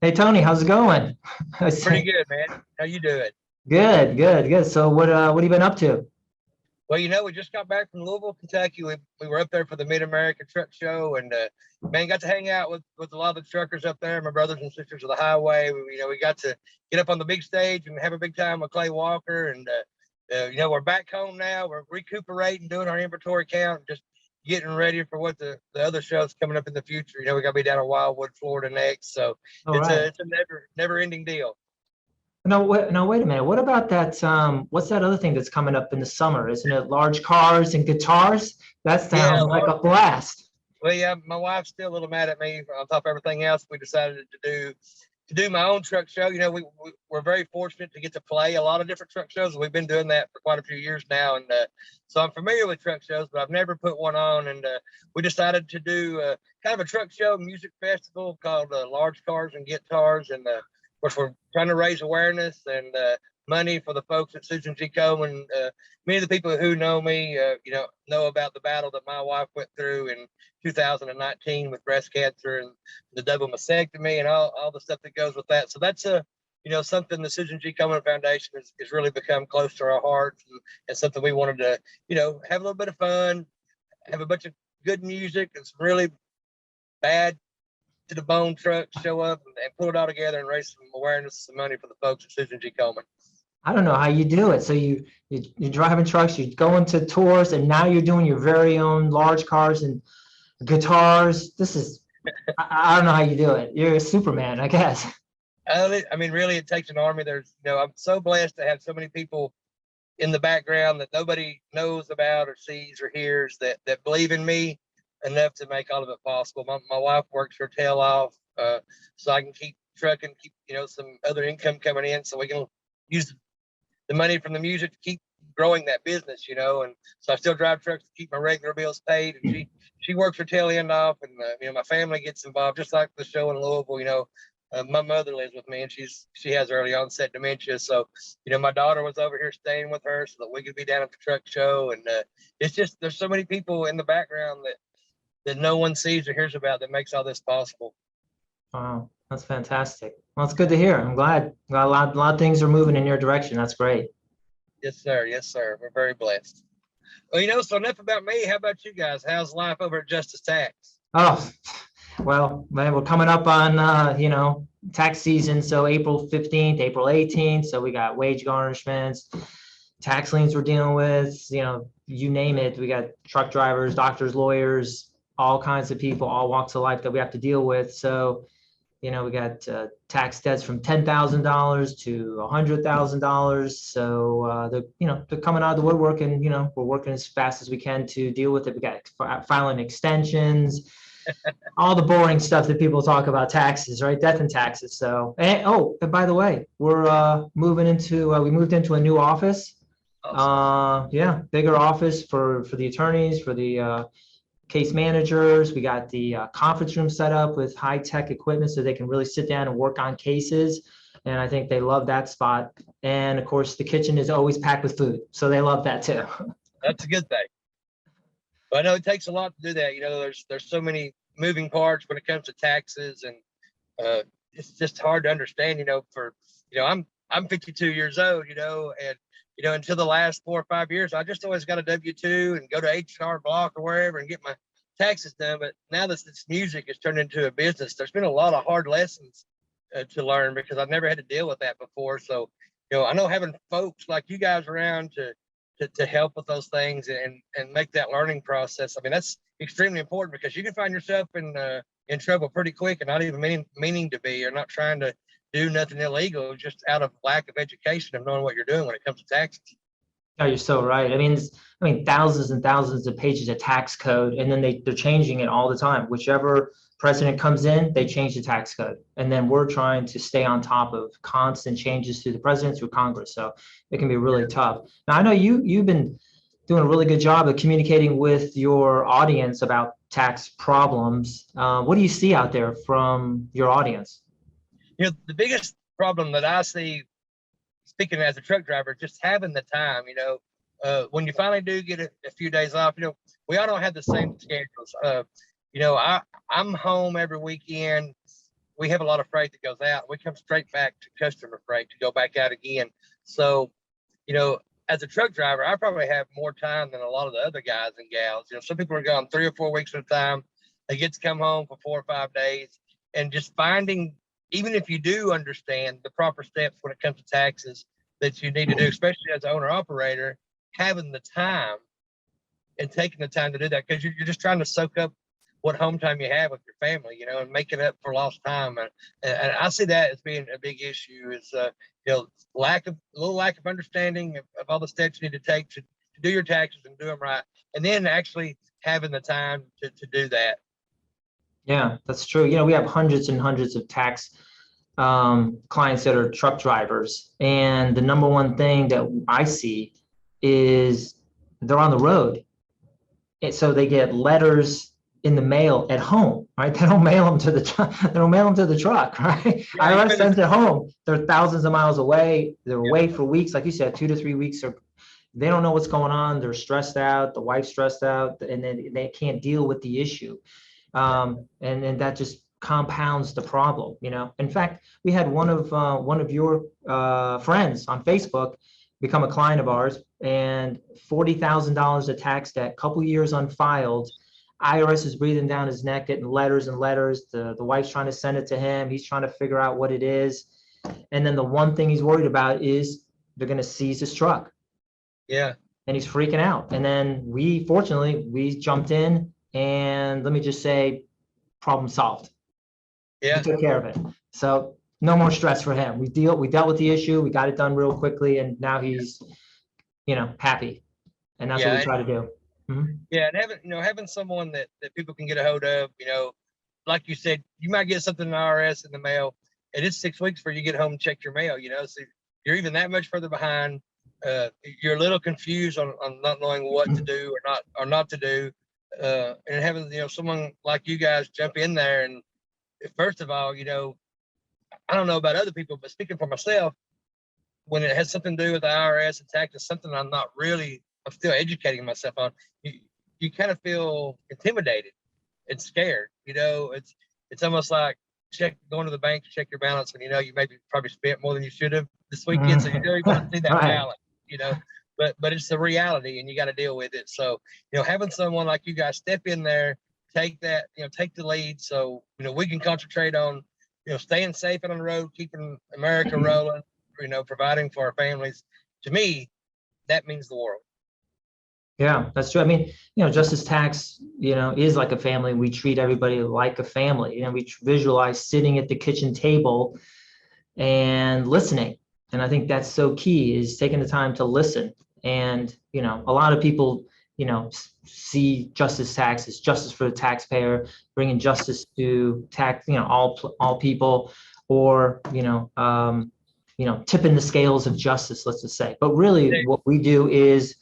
Hey Tony, how's it going? I Pretty say, good, man. How you doing? good, good, good. So what have you been up to? Well, we just got back from Louisville, Kentucky. We were up there for the Mid America Truck Show, and man, got to hang out with a lot of the truckers up there, my brothers and sisters of the highway. We got to get up on the big stage and have a big time with Clay Walker, and we're back home now. We're recuperating, doing our inventory count, just getting ready for what the other shows coming up in the future. We got to be down in Wildwood, Florida next, so All it's right. a never ending deal. No, wait a minute. What about that? What's that other thing that's coming up in the summer? Isn't it large cars and guitars? That Yeah, sounds like a blast. well, yeah, my wife's still a little mad at me. On top of everything else, we decided to do my own truck show. We're very fortunate to get to play a lot of different truck shows. We've been doing that for quite a few years now, and so I'm familiar with truck shows, but I've never put one on. And we decided to do kind of a truck show music festival called Large Cars and Guitars, and of course we're trying to raise awareness and money for the folks at Susan G. Komen. Many of the people who know me, know about the battle that my wife went through in 2019 with breast cancer and the double mastectomy and all the stuff that goes with that. So that's something the Susan G. Komen Foundation has really become close to our hearts, and something we wanted to, have a little bit of fun, have a bunch of good music and some really bad to the bone trucks show up and pull it all together and raise some awareness, some money for the folks at Susan G. Komen. I don't know how you do it. So you're driving trucks, you're going to tours, and now you're doing your very own large cars and guitars. I don't know how you do it. You're a Superman, I guess. I mean, really, it takes an army. I'm so blessed to have so many people in the background that nobody knows about or sees or hears that believe in me enough to make all of it possible. My wife works her tail off, so I can keep trucking, keep some other income coming in, so we can use the money from the music to keep growing that business. And so I still drive trucks to keep my regular bills paid, and she works her tail end off, and my family gets involved, just like the show in Louisville. My mother lives with me, and she has early onset dementia. So, my daughter was over here staying with her so that we could be down at the truck show. And it's just there's so many people in the background that no one sees or hears about that makes all this possible. Wow, that's fantastic. Well, it's good to hear. I'm glad. A lot of things are moving in your direction. That's great. Yes, sir. Yes, sir. We're very blessed. Well, so enough about me. How about you guys? How's life over at Justice Tax? Oh, well, man, we're coming up on tax season. So April 15th, April 18th. So we got wage garnishments, tax liens we're dealing with. You name it. We got truck drivers, doctors, lawyers, all kinds of people, all walks of life that we have to deal with. So we got tax debts from $10,000 to $100,000. So they're coming out of the woodwork, and we're working as fast as we can to deal with it. We got filing extensions, all the boring stuff that people talk about, taxes, right? Death and taxes. So, and by the way, we're we moved into a new office. Awesome. Yeah, bigger office for the attorneys, for the case managers. We got the conference room set up with high tech equipment so they can really sit down and work on cases. And I think they love that spot. And of course, the kitchen is always packed with food, so they love that too. That's a good thing. But I know it takes a lot to do that. There's so many moving parts when it comes to taxes, and it's just hard to understand. I'm 52 years old. And until the last 4 or 5 years, I just always got a W-2 and go to H&R Block or wherever and get my taxes done. But now that this music has turned into a business, there's been a lot of hard lessons to learn, because I've never had to deal with that before. So, I know having folks like you guys around to help with those things and make that learning process. I mean, that's extremely important, because you can find yourself in trouble pretty quick, and not even meaning to be, or not trying to do nothing illegal, just out of lack of education of knowing what you're doing when it comes to taxes. Oh, you're so right. I mean, thousands and thousands of pages of tax code, and then they're changing it all the time. Whichever president comes in, they change the tax code, and then we're trying to stay on top of constant changes through the president, through Congress. So it can be really tough. Now, I know you've been doing a really good job of communicating with your audience about tax problems. What do you see out there from your audience? The biggest problem that I see, speaking as a truck driver, just having the time. When you finally do get a few days off, we all don't have the same schedules. I'm home every weekend. we have a lot of freight that goes out. We come straight back to customer freight to go back out again. So, as a truck driver, I probably have more time than a lot of the other guys and gals. Some people are gone 3 or 4 weeks at a time. They get to come home for 4 or 5 days, and just finding, even if you do understand the proper steps when it comes to taxes that you need to do, especially as an owner operator, having the time and taking the time to do that, because you're just trying to soak up what home time you have with your family, and making up for lost time. And I see that as being a big issue, is lack of understanding of all the steps you need to take to do your taxes and do them right, and then actually having the time to do that. Yeah, that's true. We have hundreds and hundreds of tax clients that are truck drivers, and the number one thing that I see is they're on the road, and so they get letters in the mail at home, right? They don't mail them to the truck. They don't mail them to the truck, right? Yeah, IRS sends it home. They're thousands of miles away. They're Yeah. away for weeks, like you said, 2 to 3 weeks. Or they don't know what's going on. They're stressed out. The wife's stressed out, and then they can't deal with the issue. And then that just compounds the problem. In fact, we had one of your friends on Facebook become a client of ours, and $40,000 of tax debt, couple years unfiled. IRS is breathing down his neck, getting letters and letters. The wife's trying to send it to him. He's trying to figure out what it is. And then the one thing he's worried about is they're going to seize his truck. Yeah. And he's freaking out. And then fortunately, we jumped in, and let me just say, problem solved. Yeah. We took care of it. So no more stress for him. We dealt with the issue. We got it done real quickly, and now he's, happy. And that's what we try to do. Mm-hmm. Yeah, and having someone that people can get a hold of, like you said, you might get something in the IRS in the mail, and it's 6 weeks before you get home and check your mail. So you're even that much further behind. You're a little confused on not knowing what to do or not to do, and having someone like you guys jump in there. And first of all, I don't know about other people, but speaking for myself, when it has something to do with the IRS and taxes, something I'm still educating myself on, you kind of feel intimidated and scared. It's almost like going to the bank to check your balance when you maybe probably spent more than you should have this weekend. So you really want to see that Right. balance, but it's the reality, and you got to deal with it. So, having someone like you guys step in there, take the lead, so we can concentrate on staying safe and on the road, keeping America rolling, providing for our families. To me, that means the world. Yeah, that's true. I mean, Justice Tax, is like a family. We treat everybody like a family. We visualize sitting at the kitchen table and listening. And I think that's so key, is taking the time to listen. And, a lot of people, see Justice Tax as justice for the taxpayer, bringing justice to tax, all people, or, tipping the scales of justice, let's just say. But really what we do is,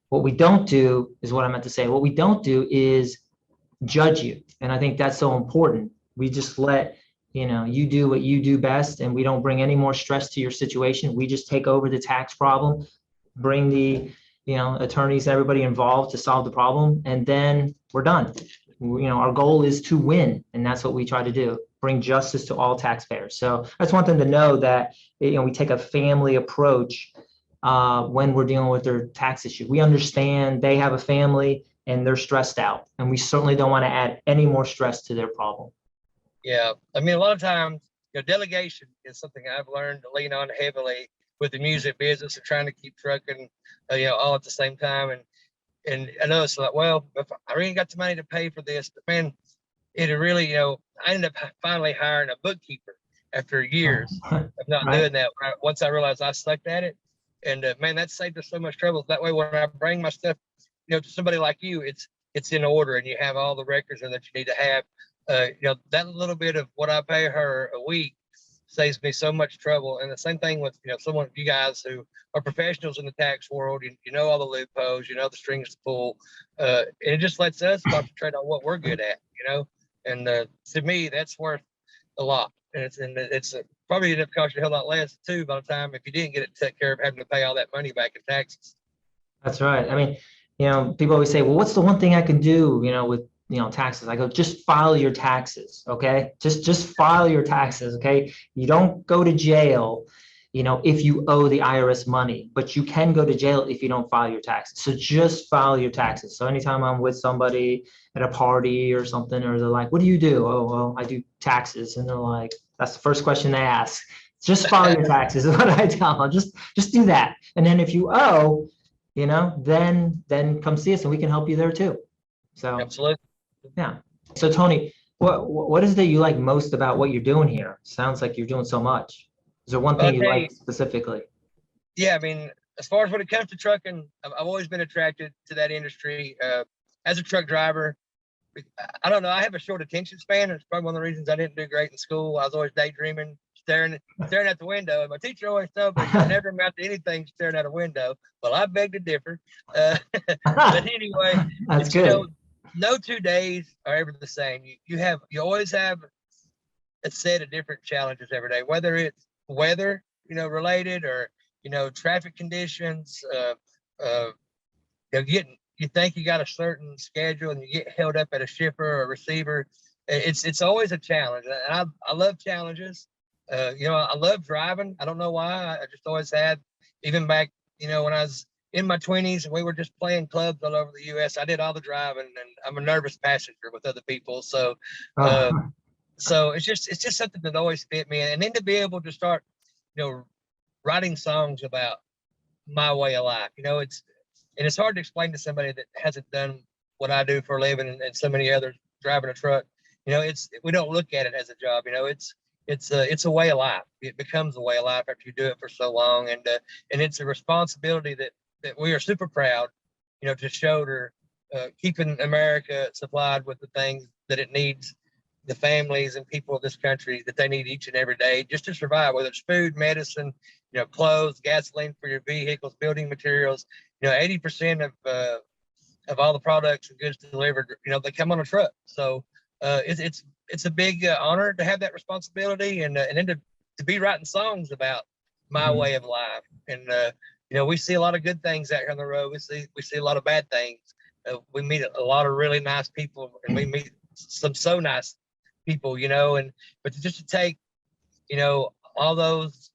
what we don't do is what I meant to say. What we don't do is judge you. And I think that's so important. We just let, you do what you do best, and we don't bring any more stress to your situation. We just take over the tax problem, bring the, attorneys, everybody involved to solve the problem, and then we're done. Our goal is to win, and that's what we try to do, bring justice to all taxpayers. So I just want them to know that, we take a family approach when we're dealing with their tax issue. We understand they have a family and they're stressed out, and we certainly don't want to add any more stress to their problem. Yeah, I mean, a lot of times, delegation is something I've learned to lean on heavily with the music business and trying to keep trucking, all at the same time. And I know it's like, well, if I really got the money to pay for this, but man, it really, I ended up finally hiring a bookkeeper after years of not Right. doing that. Once I realized I sucked at it, and man, that saved us so much trouble. That way, when I bring my stuff, to somebody like you, it's in order, and you have all the records that you need to have. That little bit of what I pay her a week saves me so much trouble. And the same thing with someone, you guys who are professionals in the tax world, you know all the loopholes, the strings to pull, and it just lets us concentrate on what we're good at, and to me, that's worth a lot. And it's probably end up costing you a whole lot less too by the time, if you didn't get it taken care of, having to pay all that money back in taxes. That's right. I mean, people always say, well, what's the one thing I can do, with taxes. I go, just file your taxes, okay? Just file your taxes, okay? You don't go to jail, if you owe the IRS money, but you can go to jail if you don't file your taxes. So just file your taxes. So anytime I'm with somebody at a party or something, or they're like, what do you do? Oh, well, I do taxes. And they're like, that's the first question they ask. Just file your taxes is what I tell them. Just do that. And then if you owe, then come see us and we can help you there too. So Absolutely. yeah. So Tony, what is it that you like most about what you're doing here? Sounds like you're doing so much. Is there one thing you like specifically? Yeah, I mean, as far as when it comes to trucking, I've always been attracted to that industry. As a truck driver, I don't know, I have a short attention span. It's probably one of the reasons I didn't do great in school. I was always daydreaming, staring at the window. And my teacher always told me, you never amount to anything staring at a window. Well, I beg to differ. But anyway, That's good. No 2 days are ever the same. You always have a set of different challenges every day, whether it's weather, related, or traffic conditions. You think you got a certain schedule and you get held up at a shipper or a receiver. It's always a challenge, and I love challenges. I love driving. I don't know why. I just always had, even back when I was in my 20s and we were just playing clubs all over the U.S. I did all the driving, and I'm a nervous passenger with other people. So, so it's just something that always fit me. And then to be able to start, writing songs about my way of life, it's hard to explain to somebody that hasn't done what I do for a living and so many others driving a truck. We don't look at it as a job. It's a way of life. It becomes a way of life after you do it for so long, and it's a responsibility that we are super proud, to shoulder, keeping America supplied with the things that it needs, the families and people of this country that they need each and every day just to survive, whether it's food, medicine, clothes, gasoline for your vehicles, building materials. 80% of all the products and goods delivered, they come on a truck. So it's a big honor to have that responsibility, and then to be writing songs about my way of life. And we see a lot of good things out here on the road. We see a lot of bad things. We meet a lot of really nice people, and we meet some so nice people, but just to take, all those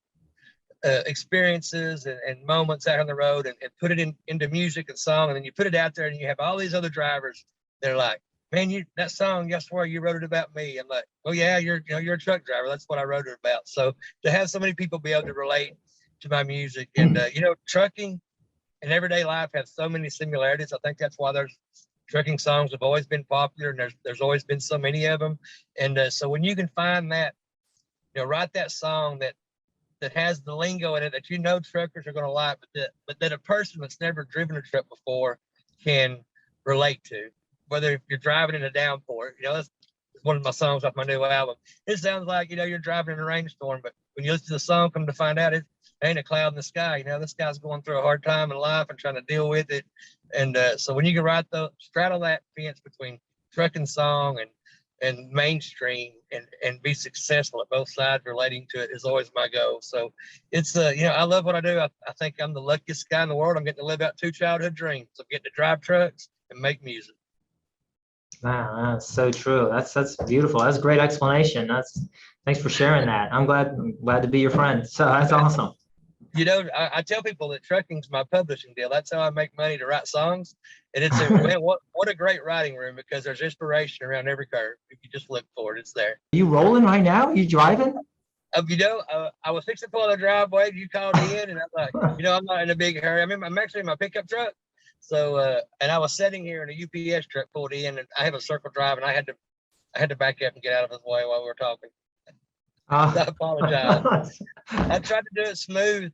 experiences and moments out on the road and put it into music and song, and then you put it out there and you have all these other drivers that are like, man, that song, I swear you wrote it about me. I'm like, oh yeah, you're a truck driver. That's what I wrote it about. So to have so many people be able to relate to my music, and trucking and everyday life have so many similarities. I think that's why there's trucking songs have always been popular, and there's always been so many of them. And so when you can find that, write that song that has the lingo in it that truckers are going to like, but that a person that's never driven a truck before can relate to, whether if you're driving in a downpour. That's one of my songs off my new album. It sounds like you're driving in a rainstorm, but when you listen to the song, come to find out it ain't a cloud in the sky. This guy's going through a hard time in life and trying to deal with it. And so when you can straddle that fence between trucking song and mainstream and be successful at both sides relating to it is always my goal. So it's I love what I do. I think I'm the luckiest guy in the world. I'm getting to live out 2 childhood dreams. I'm getting to drive trucks and make music. Wow, that's so true. That's beautiful. That's a great explanation. Thanks for sharing that. I'm glad to be your friend. So that's awesome. I tell people that trucking's my publishing deal. That's how I make money to write songs. And it's man, what a great writing room, because there's inspiration around every curve. If you just look for it, it's there. Are you rolling right now? Are you driving? I was fixing to pull out the driveway. You called in, and I'm like, I'm not in a big hurry. I'm actually in my pickup truck. So, and I was sitting here, and a UPS truck pulled in, and I have a circle drive, and I had to back up and get out of his way while we were talking. I apologize. I tried to do it smooth.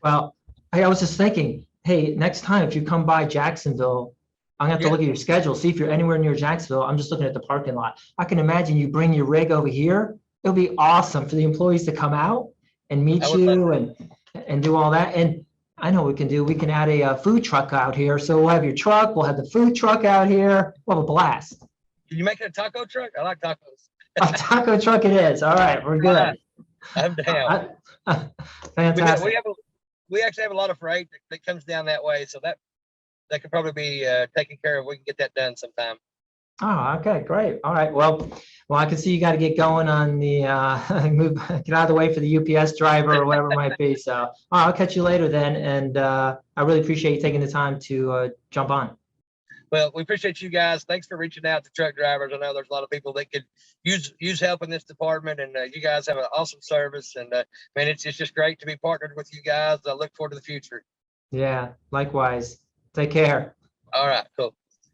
Well, I was just thinking, hey, next time if you come by Jacksonville, I'm gonna have to look at your schedule, see if you're anywhere near Jacksonville. I'm just looking at the parking lot. I can imagine you bring your rig over here. It'll be awesome for the employees to come out and meet you and do all that. And I know we can add a food truck out here. So we'll have your truck, we'll have the food truck out here. We'll have a blast. Can you make it a taco truck? I like tacos. A taco truck it is. All right, we're good. I'm down. Fantastic. We actually have a lot of freight that comes down that way, so that that could probably be taken care of. We can get that done sometime. Oh, okay, great. All right. Well, I can see you got to get going on the get out of the way for the UPS driver or whatever it might be. So, all right, I'll catch you later then. And I really appreciate you taking the time to jump on. Well, we appreciate you guys. Thanks for reaching out to truck drivers. I know there's a lot of people that could use help in this department, and you guys have an awesome service. And man, it's just great to be partnered with you guys. I look forward to the future. Yeah, likewise. Take care. All right, cool.